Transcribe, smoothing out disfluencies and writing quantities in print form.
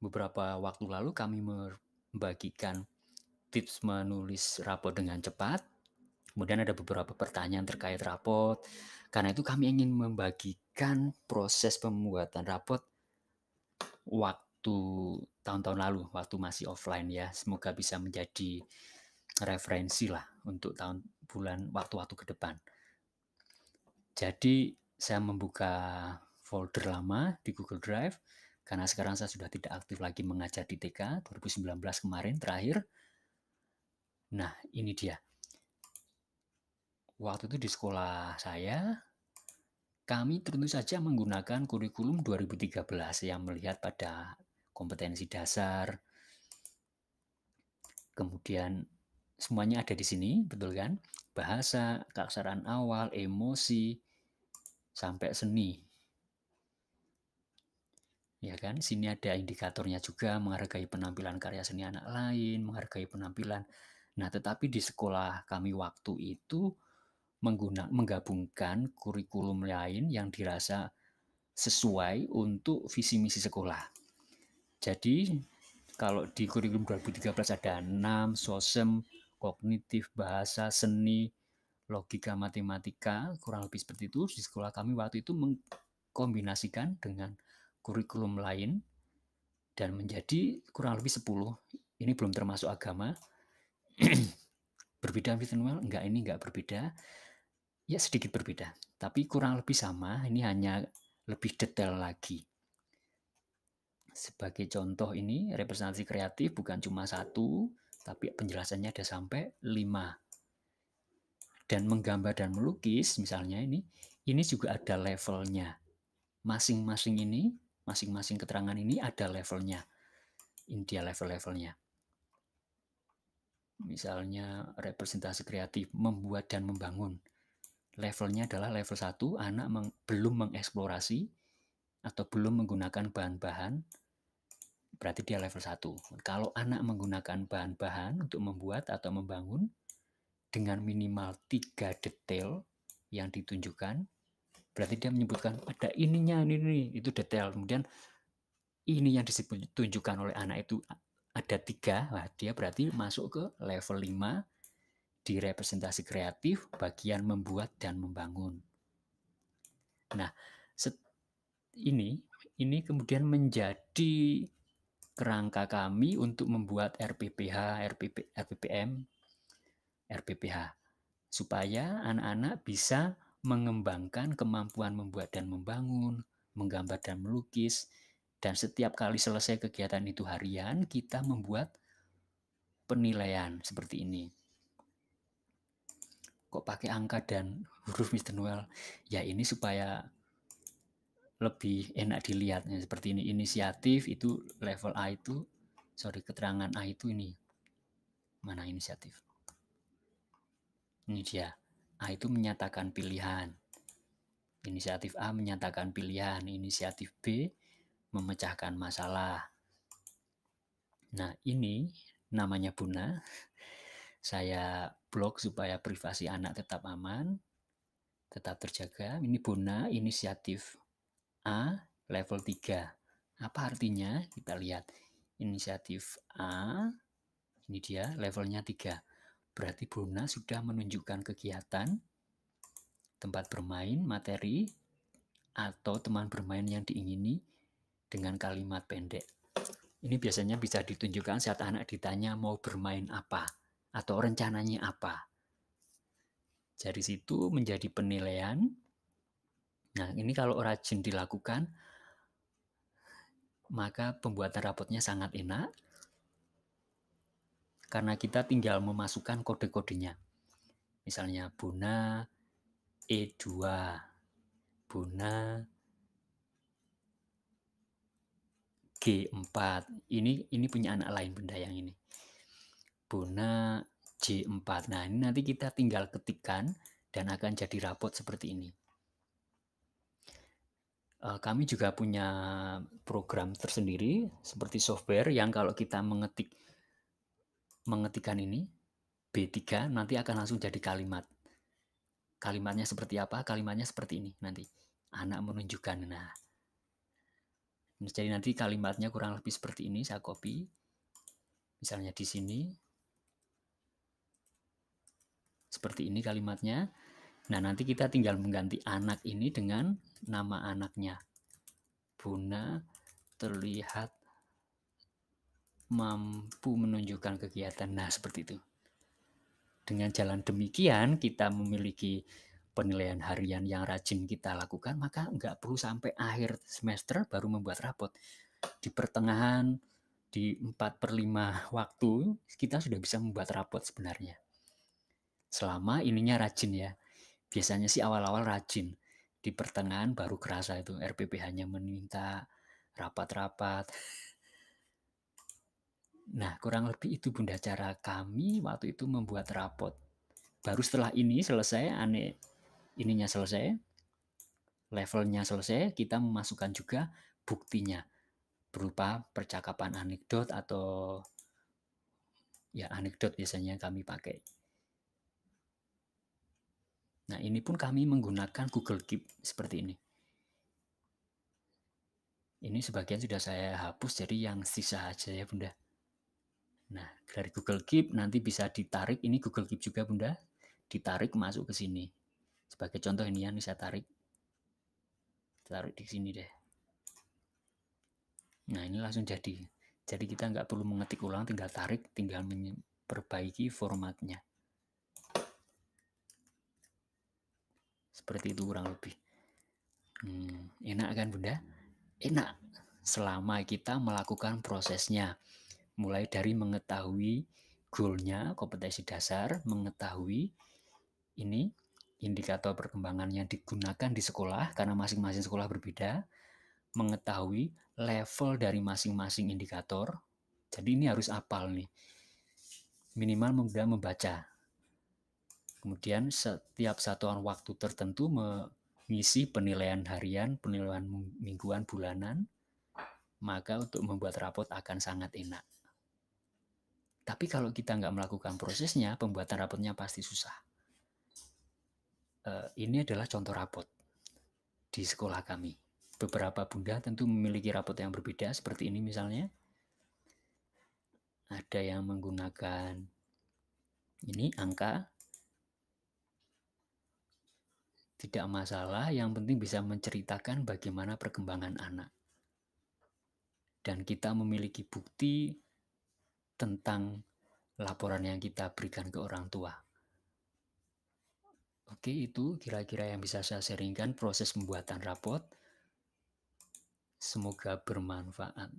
Beberapa waktu lalu kami membagikan tips menulis rapor dengan cepat. Kemudian ada beberapa pertanyaan terkait rapor. Karena itu kami ingin membagikan proses pembuatan rapor waktu tahun-tahun lalu, waktu masih offline ya. Semoga bisa menjadi referensi lah untuk bulan waktu-waktu ke depan. Jadi saya membuka folder lama di Google Drive karena sekarang saya sudah tidak aktif lagi mengajar di TK 2019 kemarin terakhir. Nah, ini dia. Waktu itu di sekolah saya, kami tentu saja menggunakan kurikulum 2013 yang melihat pada kompetensi dasar. Kemudian semuanya ada di sini, betul kan? Bahasa, keaksaraan awal, emosi, sampai seni. Ya kan, sini ada indikatornya juga, menghargai penampilan karya seni anak lain, menghargai penampilan. Nah, tetapi di sekolah kami waktu itu menggabungkan kurikulum lain yang dirasa sesuai untuk visi misi sekolah. Jadi, kalau di kurikulum 2013 ada 6, sosem, kognitif, bahasa, seni, logika, matematika, kurang lebih seperti itu. Di sekolah kami waktu itu mengkombinasikan dengan kurikulum lain dan menjadi kurang lebih 10. Ini belum termasuk agama. Berbeda Manuel? Enggak, ini enggak berbeda. Ya sedikit berbeda, tapi kurang lebih sama. Ini hanya lebih detail lagi. Sebagai contoh ini, representasi kreatif bukan cuma satu, tapi penjelasannya ada sampai 5. Dan menggambar dan melukis, misalnya ini juga ada levelnya. Masing-masing keterangan ini ada levelnya. Ini dia level-levelnya. Misalnya representasi kreatif, membuat dan membangun. Levelnya adalah level 1, anak belum mengeksplorasi atau belum menggunakan bahan-bahan, berarti dia level 1. Kalau anak menggunakan bahan-bahan untuk membuat atau membangun dengan minimal 3 detail yang ditunjukkan, berarti dia menyebutkan ada ininya, ini, itu detail. Kemudian ini yang ditunjukkan oleh anak itu ada 3, nah dia berarti masuk ke level 5 di representasi kreatif, bagian membuat dan membangun. Nah, ini kemudian menjadi kerangka kami untuk membuat RPPH, RPPM, RPPH, supaya anak-anak bisa mengembangkan kemampuan membuat dan membangun, menggambar dan melukis, dan setiap kali selesai kegiatan itu harian, kita membuat penilaian seperti ini. Kok pakai angka dan huruf Mr. Noel? Ya ini supaya lebih enak dilihatnya seperti ini. Inisiatif itu level A itu, keterangan A itu ini. Mana inisiatif? Ini dia. A itu menyatakan pilihan. Inisiatif A menyatakan pilihan. Inisiatif B memecahkan masalah. Nah ini namanya Buna. Saya blok supaya privasi anak tetap aman, tetap terjaga. Ini Buna, inisiatif A level 3. Apa artinya? Kita lihat. Inisiatif A, ini dia levelnya 3. Berarti Buna sudah menunjukkan kegiatan, tempat bermain, materi, atau teman bermain yang diingini dengan kalimat pendek. Ini biasanya bisa ditunjukkan saat anak ditanya mau bermain apa atau rencananya apa. Dari situ menjadi penilaian. Nah, ini kalau rajin dilakukan, maka pembuatan rapotnya sangat enak karena kita tinggal memasukkan kode-kodenya. Misalnya Buna E2, Buna G4. Ini punya anak lain benda yang ini. Buna J4. Nah, ini nanti kita tinggal ketikkan dan akan jadi rapot seperti ini. Kami juga punya program tersendiri seperti software yang kalau kita mengetikkan ini B3 nanti akan langsung jadi kalimat. Kalimatnya seperti apa? Kalimatnya seperti ini nanti. Anak menunjukkan. Jadi nanti kalimatnya kurang lebih seperti ini, saya copy. Misalnya di sini. Seperti ini kalimatnya. Nah, nanti kita tinggal mengganti anak ini dengan nama anaknya. Buna terlihat mampu menunjukkan kegiatan. Nah, seperti itu. Dengan jalan demikian, kita memiliki penilaian harian yang rajin kita lakukan, maka nggak perlu sampai akhir semester baru membuat rapot. Di pertengahan, di 4/5 waktu, kita sudah bisa membuat rapot sebenarnya. Selama ininya rajin ya. Biasanya sih awal-awal rajin. Di pertengahan baru kerasa itu RPPH-nya meminta rapat-rapat. Nah, kurang lebih itu Bunda cara kami waktu itu membuat rapot. Baru setelah ini selesai, ininya selesai, levelnya selesai, kita memasukkan juga buktinya berupa percakapan anekdot atau ya anekdot biasanya kami pakai. Nah, ini pun kami menggunakan Google Keep seperti ini. Ini sebagian sudah saya hapus, jadi yang sisa aja ya Bunda. Nah, dari Google Keep nanti bisa ditarik, ini Google Keep juga Bunda, ditarik masuk ke sini. Sebagai contoh ini ya, ini saya tarik di sini deh. Nah, ini langsung jadi. Jadi kita nggak perlu mengetik ulang, tinggal tarik, tinggal memperbaiki formatnya. Seperti itu kurang lebih. Enak kan Bunda? Enak. Selama kita melakukan prosesnya. Mulai dari mengetahui goalnya, kompetensi dasar, mengetahui ini indikator perkembangan yang digunakan di sekolah, karena masing-masing sekolah berbeda, mengetahui level dari masing-masing indikator. Jadi ini harus hafal nih. Minimal mudah membaca. Kemudian setiap satuan waktu tertentu mengisi penilaian harian, penilaian mingguan, bulanan, maka untuk membuat rapot akan sangat enak. Tapi kalau kita nggak melakukan prosesnya, pembuatan rapotnya pasti susah. Ini adalah contoh rapot di sekolah kami. Beberapa Bunda tentu memiliki rapot yang berbeda, seperti ini misalnya. Ada yang menggunakan ini angka, tidak masalah, yang penting bisa menceritakan bagaimana perkembangan anak. Dan kita memiliki bukti tentang laporan yang kita berikan ke orang tua. Oke, itu kira-kira yang bisa saya sharingkan proses pembuatan rapot. Semoga bermanfaat.